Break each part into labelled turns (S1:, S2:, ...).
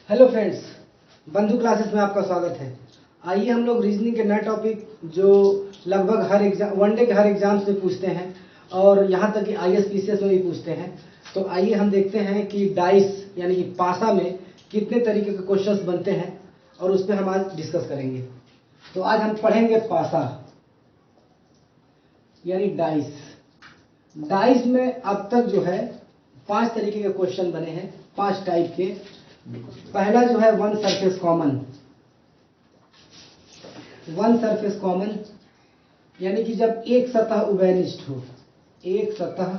S1: Hello friends, बंधु classes में आपका स्वागत है। आइए हम लोग रीजनिंग के नए टॉपिक जो लगभग हर एग्जाम वनडे के हर एग्जाम्स में पूछते हैं और यहाँ तक कि IAS PCS में भी पूछते हैं। तो आइए हम देखते हैं कि डाइस यानी कि पासा में कितने तरीके के क्वेश्चंस बनते हैं और उस पर हम आज डिस्कस करेंगे। तो आज हम पढ़ेंगे पासा यानी डाइस। डाइस में अब तक जो है 5 तरीके के क्वेश्चन बने हैं, 5 टाइप के। पहला जो है one surface common. One surface common यानी कि जब एक सतह उभयनिष्ठ हो, एक सतह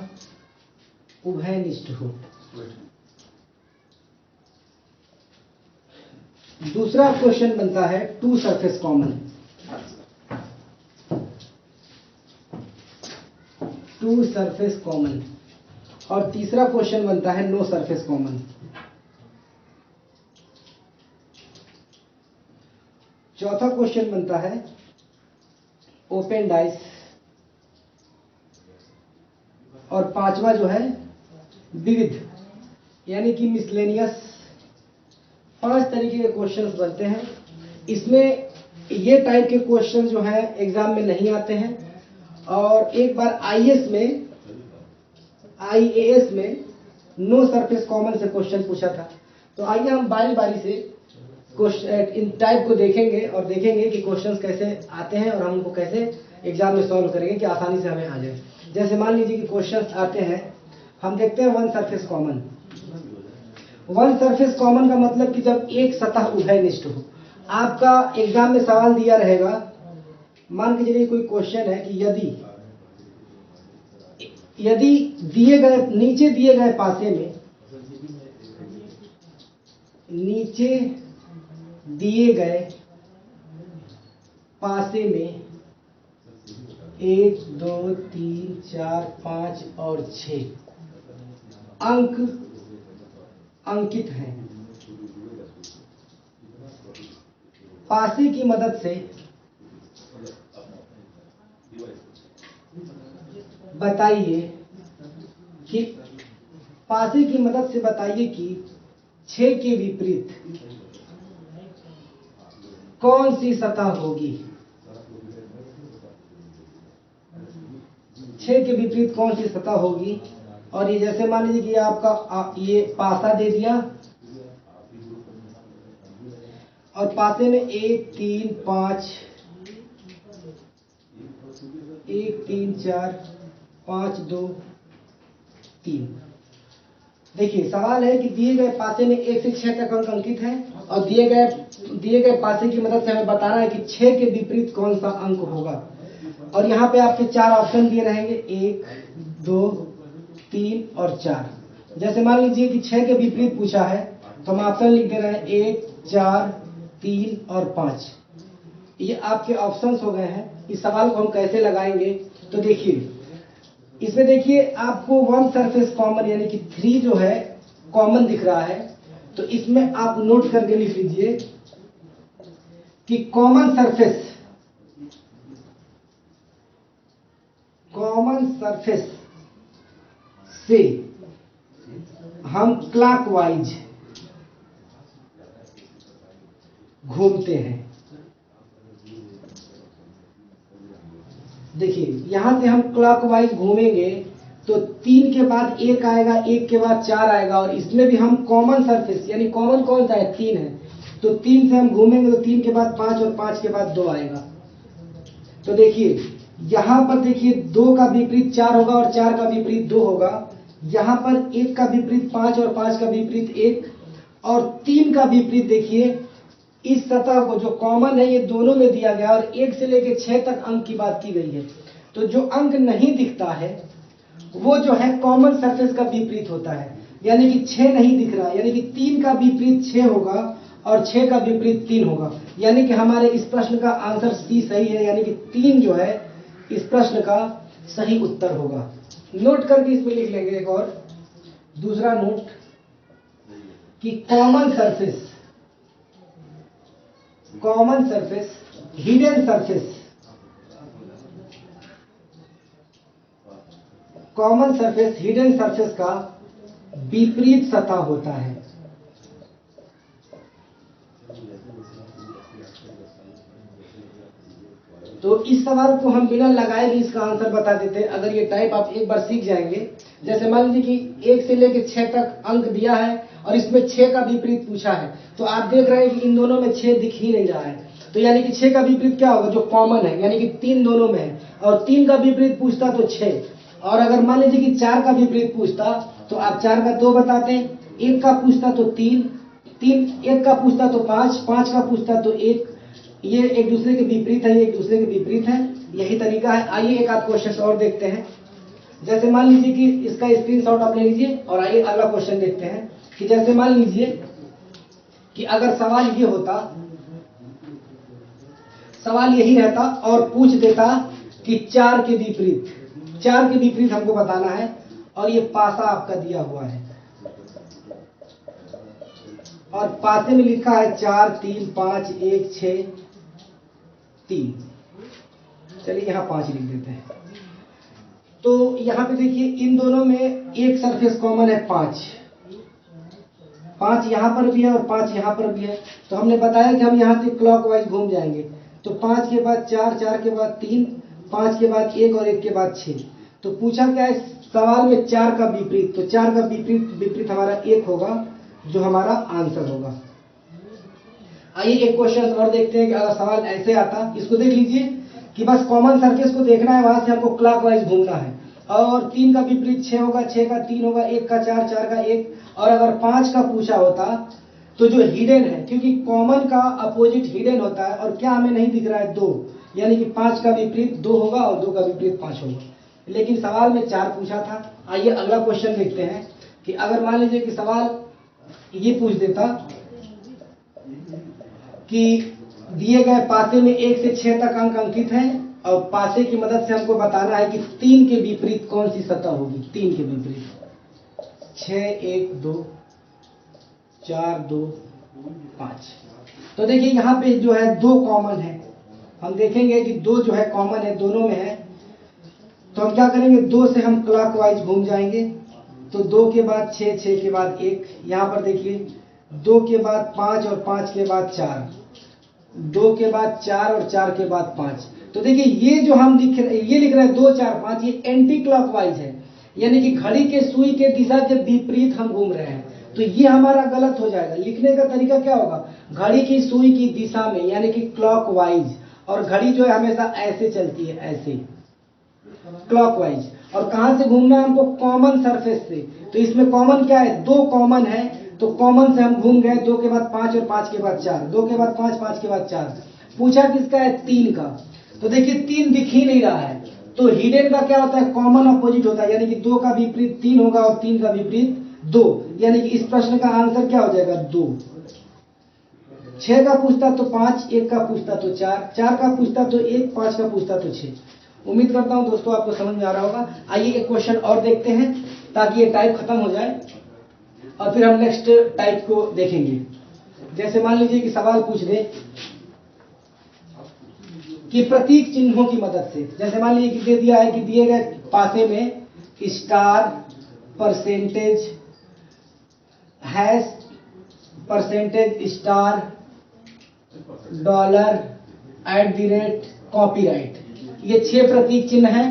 S1: उभयनिष्ठ हो। दूसरा क्वेश्चन बनता है two surface common. Two surface common. और तीसरा क्वेश्चन बनता है नो सरफेस कॉमन। चौथा क्वेश्चन बनता है ओपन डाइस। और पांचवा जो है विविध यानी कि मिसलेनियस। 5 तरीके के क्वेश्चंस बनते हैं। इसमें ये टाइप के क्वेश्चन जो है एग्जाम में नहीं आते हैं। और एक बार IAS में नो सरफेस कॉमन से क्वेश्चन पूछा था। तो आइए हम बारी बारी से इन टाइप को देखेंगे और देखेंगे कि क्वेश्चंस कैसे आते हैं और हम उनको कैसे एग्जाम में सॉल्व करेंगे कि आसानी से हमें आ जाए। जैसे मान लीजिए कि क्वेश्चंस आते हैं, हम देखते हैं one surface common. One surface common का मतलब कि जब एक सतह उभयनिष्ठ हो। आपका एग्जाम में सवाल दिया रहेगा, मान के चलिए कोई क्वेश्चन है कि यदि दिए गए नीचे दिए गए पासे में, नीचे दिए गए पासे में 1 2 3 4 5 और 6 अंक अंकित हैं। पासे की मदद से बताइए कि 6 के विपरीत कौन सी सतह होगी। 6 के विपरीत कौन सी सतह होगी। और ये जैसे मान लीजिए कि आपका ये पासा दे दिया और पासे में 1 3 5 1 3 4 5 2 3। देखिए सवाल है कि दिए गए पासे में 1 से 6 तक अंक अंकित है और दिए गए पासे की मदद से हमें बताना है कि 6 के विपरीत कौन सा अंक होगा। और यहाँ पे आपके 4 ऑप्शन दिए रहेंगे, 1 2 3 और 4। जैसे मान लीजिए कि 6 के विपरीत पूछा है तो हम ऑप्शन लिख दे रहे हैं 1 4 3 और 5। ये आपके ऑप्शंस हो गए हैं। इस सवाल को हम कैसे लगाएंगे तो देखिए, इसमें देखिए आपको वन सरफेस कॉमन यानी कि 3 जो है कॉमन दिख रहा है। तो इसमें आप नोट करके लिख लीजिए कि कॉमन सरफेस से हम क्लॉकवाइज घूमते हैं। देखिए यहां से हम क्लॉकवाइज घूमेंगे तो 3 के बाद 1 आएगा, 1 के बाद 4 आएगा। और इसमें भी हम कॉमन सरफेस यानी कॉमन कौन सा है, 3 है। तो 3 से हम घूमेंगे तो 3 के बाद 5 और 5 के बाद 2 आएगा। तो देखिए यहां पर देखिए 2 का विपरीत 4 होगा और 4 का विपरीत 2 होगा। यहां पर 1 का विपरीत 5 और 5 का विपरीत 1 और 3 का विपरीत देखिए इस सतह को जो कॉमन है ये दोनों में दिया गया और 1 से लेकर 6 तक अंक की बात की गई है। तो जो अंक नहीं दिखता है वो जो है कॉमन सरफेस का विपरीत होता है। यानी कि 6 नहीं दिख रहा, यानी कि 3 का विपरीत 6 होगा और 6 का विपरीत 3 होगा। यानी कि हमारे इस प्रश्न का आंसर सी सही है, यानी कि 3 जो है इस प्रश्न का सही उत्तर होगा। नोट करके इसमें लिख लेंगे एक और दूसरा नोट कि common surface, hidden surface, common surface hidden surface का विपरीत सतह होता है। तो इस सवाल को हम बिना लगाए भी इसका आंसर बता देते हैं, अगर ये टाइप आप एक बार सीख जाएंगे। जैसे मान लीजिए कि 1 से लेकर 6 तक अंक दिया है और इसमें 6 का विपरीत पूछा है, तो आप देख रहे हैं कि इन दोनों में 6 दिख ही नहीं रहा है, तो यानी कि 6 का विपरीत क्या होगा, जो कॉमन है, यानी कि 3 दोनों में है। और 3 का विपरीत पूछता तो 6, और अगर मान लीजिए कि 4 का विपरीत पूछता तो आप 4 का 2 बताते, 1 का पूछता तो 3, 1 का पूछता तो 5, 5 का पूछता तो 1। ये एक दूसरे के विपरीत है, ये एक दूसरे के विपरीत है, यही तरीका है। आइए एक आध क्वेश्चन और देखते हैं। जैसे मान लीजिए कि इसका स्क्रीनशॉट आप ले लीजिए और आइए अगला क्वेश्चन देखते हैं कि जैसे मान लीजिए कि अगर सवाल ये होता, सवाल यही रहता और पूछ देता कि 4 के विपरीत हमको बताना है, और ये पासा आपका दिया हुआ है और पासे में लिखा है 4, 3, 5, 1, 6, 3। चलिए यहां 5 लिख देते हैं। तो यहां पे देखिए इन दोनों में एक सरफेस कॉमन है 5 यहां पर भी है और 5 यहां पर भी है। तो हमने बताया कि हम यहां से क्लॉकवाइज घूम जाएंगे, तो 5 के बाद 4, 4 के बाद 3, 5 के बाद 1 और 1 के बाद 6। तो पूछा क्या है सवाल में 4 का विपरीत, तो 4 का विपरीत हमारा 1 होगा, जो हमारा आंसर होगा। आइए एक क्वेश्चन और देखते हैं कि अगर सवाल ऐसे आता, इसको देख लीजिए कि बस कॉमन सरफेस को देखना है, वहां से हमको क्लॉकवाइज घूमना है, और 3 का विपरीत 6 होगा, 6 का 3 होगा, 1 का 4, 4 का 1, और अगर 5 का पूछा होता तो जो हिडन है, क्योंकि कॉमन का अपोजिट हिडन होता है, और क्या हमें नहीं दिख रहा है 2, यानी कि 5 का विपरीत 2 होगा और 2 का विपरीत 5 होगा, लेकिन सवाल में 4 पूछा था। आइए अगला क्वेश्चन देखते हैं कि अगर मान लीजिए कि सवाल ये पूछ देता कि दिए गए पासे में 1 से 6 तक अंक अंकित हैं और पासे की मदद से हमको बताना है कि 3 के विपरीत कौन सी सतह होगी। 3 के विपरीत 6, 1, 2, 4, 2, 5। तो देखिए यहाँ पे जो है 2 कॉमन है, हम देखेंगे कि 2 जो है कॉमन है, दोनों में है। तो हम क्या करेंगे, 2 से हम क्लॉकवाइज घूम जाएंगे, तो 2 के बाद 6, 6 के बाद 1, यहाँ पर देखिए 2 के बाद 5 और 5 के बाद 4, 2 के बाद 4 और 4 के बाद 5। तो देखिए ये जो हम लिख रहे हैं 2, 4, 5, ये एंटी क्लॉकवाइज है, यानी कि घड़ी के सुई के दिशा के विपरीत हम घूम रहे हैं। तो ये हमारा गलत हो जाएगा। लिखने का तरीका क्या होगा, घड़ी की सुई की दिशा में, यानी कि क्लॉकवाइज, और घड़ी जो है हमेशा ऐसे चलती है, ऐसे क्लॉकवाइज। और कहां से घूमना है हमको, कॉमन सरफेस से। तो इसमें कॉमन क्या है, 2 कॉमन है, तो कॉमन से हम घूम गए, 2 के बाद 5 और 5 के बाद 4, 2 के बाद 5, 5 के बाद 4। पूछा किसका है, 3 का। तो देखिए 3 दिख ही नहीं रहा है, तो हिडन का क्या होता है, कॉमन अपोजिट होता है, यानी कि 2 का विपरीत 3 होगा और 3 का विपरीत 2, यानी कि इस प्रश्न का आंसर क्या हो जाएगा, 2। 6 का पूछता तो 5, 1 का पूछता तो 4, 4 का पूछता तो 1, 5 का पूछता तो 6। उम्मीद करता हूं दोस्तों आपको समझ में आ रहा होगा। आइए एक क्वेश्चन और देखते हैं ताकि ये टाइप खत्म हो जाए और फिर हम नेक्स्ट टाइप को देखेंगे। जैसे मान लीजिए कि सवाल पूछ दे कि प्रतीक चिन्हों की मदद से, जैसे मान लीजिए कि दे दिया है कि दिए गए पासे में star, percentage, hash, percentage, star, $, copyright, ये 6 प्रतीक चिन्ह हैं।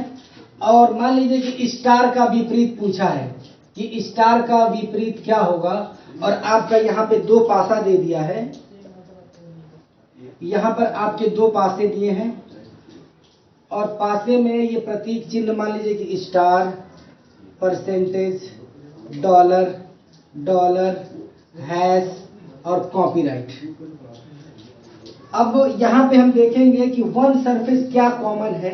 S1: और मान लीजिए कि स्टार का विपरीत पूछा है कि स्टार का विपरीत क्या होगा, और आपका यहाँ पे 2 पासा दे दिया है, यहाँ पर आपके 2 पासे दिए हैं, और पासे में ये प्रतीक चिन्ह मान लीजिए कि स्टार, परसेंटेज, $, हैश और कॉपीराइट। अब यहाँ पे हम देखेंगे कि वन सरफेस क्या कॉमन है।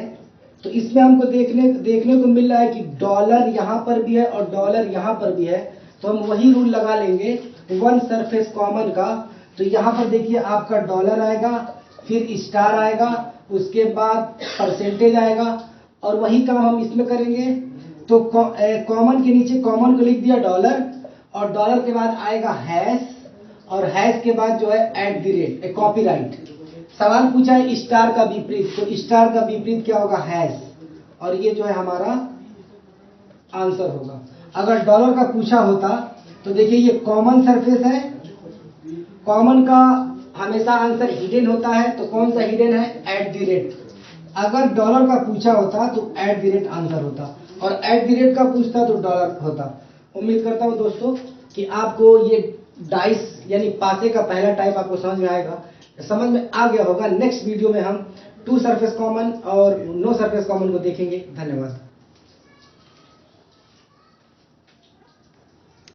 S1: तो इसमें हमको देखने को मिल रहा है कि $, यहाँ पर भी है और $, यहाँ पर भी है, तो हम वही रूल लगा लेंगे वन सरफेस कॉमन का। तो यहाँ पर देखिए आपका $, आएगा, फिर स्टार आएगा, उसके बाद परसेंटेज आएगा, और वही काम हम इसमें करेंगे। तो कॉमन के नीचे कॉमन को लिख दिया $, और $, के बाद आएगा हैश, और हैश के बाद जो है कॉपीराइट। सवाल पूछा है स्टार का विपरीत, तो स्टार का विपरीत क्या होगा, हैश, और ये जो है हमारा आंसर होगा। अगर डॉलर का पूछा होता तो देखिए ये कॉमन सरफेस है, कॉमन का हमेशा आंसर हिडन होता है, तो कौन सा हिडन है, एट द रेट। अगर डॉलर का पूछा होता तो एट द रेट आंसर होता, और एट द रेट का पूछता तो डॉलर होता। उम्मीद करता हूं दोस्तों कि आपको ये डाइस यानी पासे का पहला टाइप आपको समझ में आएगा, समझ में आ गया होगा। नेक्स्ट वीडियो में हम टू सरफेस कॉमन और नो सरफेस कॉमन को देखेंगे। धन्यवाद।